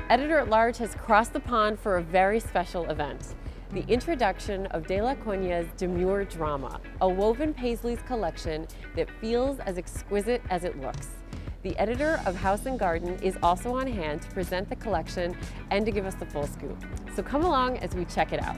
Editor-at-large has crossed the pond for a very special event. The introduction of De La Cogna's Demure Drama, a woven Paisley's collection that feels as exquisite as it looks. The editor of House & Garden is also on hand to present the collection and to give us the full scoop. So come along as we check it out.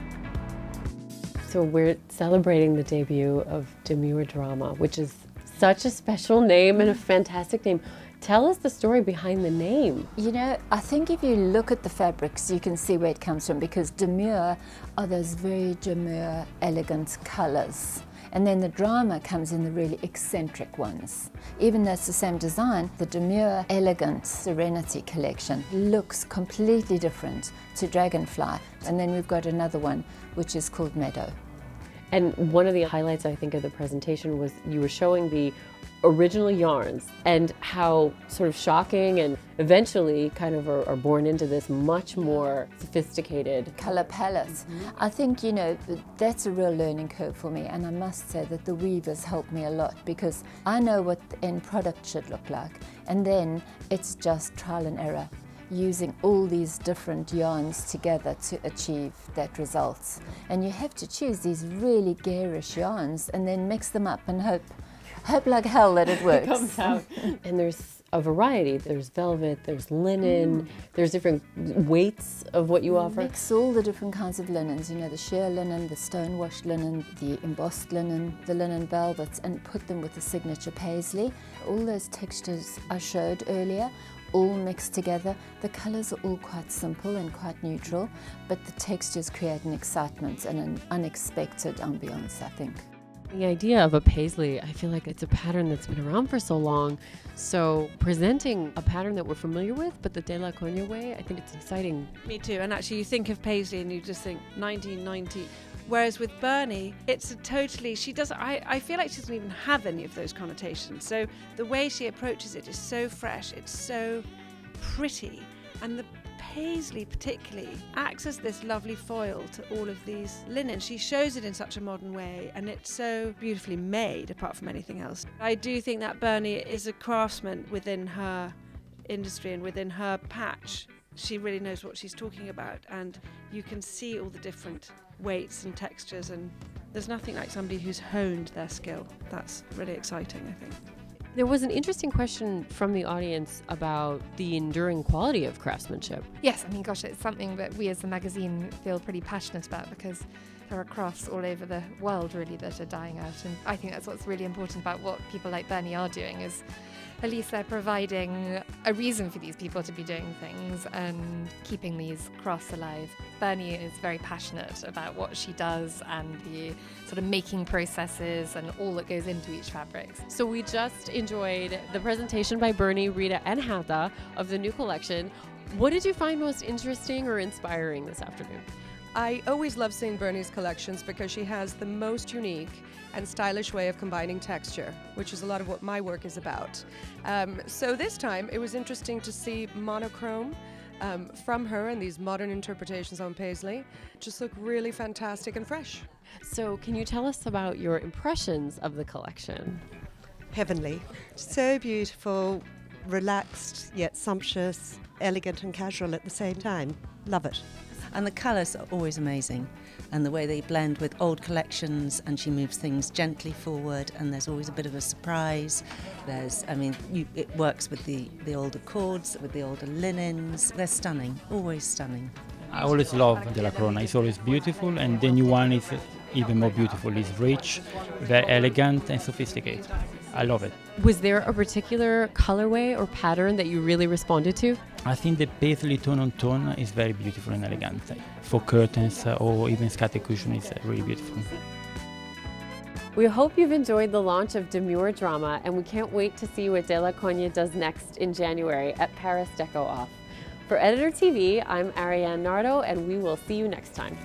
So we're celebrating the debut of Demure Drama, which is such a special name and a fantastic name. Tell us the story behind the name. You know, I think if you look at the fabrics, you can see where it comes from, because demure are those very demure, elegant colors. And then the drama comes in the really eccentric ones. Even though it's the same design, the demure, elegant Serenity collection looks completely different to Dragonfly. And then we've got another one, which is called Meadow. And one of the highlights, I think, of the presentation was you were showing the original yarns and how sort of shocking and eventually kind of are born into this much more sophisticated color palette. I think, you know, that's a real learning curve for me, and I must say that the weavers helped me a lot, because I know what the end product should look like, and then it's just trial and error, using all these different yarns together to achieve that result. And you have to choose these really garish yarns and then mix them up and hope like hell that it works. It comes out. And there's a variety. There's velvet, there's linen, there's different weights of what you offer. Mix all the different kinds of linens, you know, the sheer linen, the stone washed linen, the embossed linen, the linen velvets, and put them with the signature Paisley. All those textures I showed earlier, all mixed together. The colours are all quite simple and quite neutral, but the textures create an excitement and an unexpected ambiance, I think. The idea of a Paisley, I feel like it's a pattern that's been around for so long. So presenting a pattern that we're familiar with, but the De La Cogna way, I think it's exciting. Me too. And actually you think of Paisley and you just think 1990. Whereas with Bernie, it's a totally, she doesn't, I feel like she doesn't even have any of those connotations. So the way she approaches it is so fresh, it's so pretty. And the Paisley particularly acts as this lovely foil to all of these linens. She shows it in such a modern way, and it's so beautifully made apart from anything else. I do think that Bernie is a craftsman within her industry and within her patch. She really knows what she's talking about, and you can see all the different weights and textures, and there's nothing like somebody who's honed their skill. That's really exciting, I think. There was an interesting question from the audience about the enduring quality of craftsmanship. Yes, I mean, gosh, it's something that we as a magazine feel pretty passionate about, because there are crafts all over the world really that are dying out, and I think that's what's really important about what people like Bernie are doing, is at least they're providing a reason for these people to be doing things and keeping these crafts alive. Bernie is very passionate about what she does and the sort of making processes and all that goes into each fabric. So we just enjoyed the presentation by Bernie, Rita, and Hatta of the new collection. What did you find most interesting or inspiring this afternoon? I always love seeing Bernie's collections because she has the most unique and stylish way of combining texture, which is a lot of what my work is about. So this time it was interesting to see monochrome from her and these modern interpretations on Paisley just look really fantastic and fresh. So can you tell us about your impressions of the collection? Heavenly. So beautiful, relaxed yet sumptuous, elegant and casual at the same time. Love it. And the colours are always amazing, and the way they blend with old collections, and she moves things gently forward, and there's always a bit of a surprise. It works with the older cords, with the older linens. They're stunning, always stunning. I always love De La Corona. It's always beautiful, and the new one is even more beautiful. It's rich, very elegant and sophisticated. I love it. Was there a particular colorway or pattern that you really responded to? I think the Paisley tone on tone is very beautiful and elegant. For curtains or even scattered cushion, it's really beautiful. We hope you've enjoyed the launch of Demure Drama, and we can't wait to see what De La Cogna does next in January at Paris Deco Off. For Editor TV, I'm Ariane Nardo, and we will see you next time.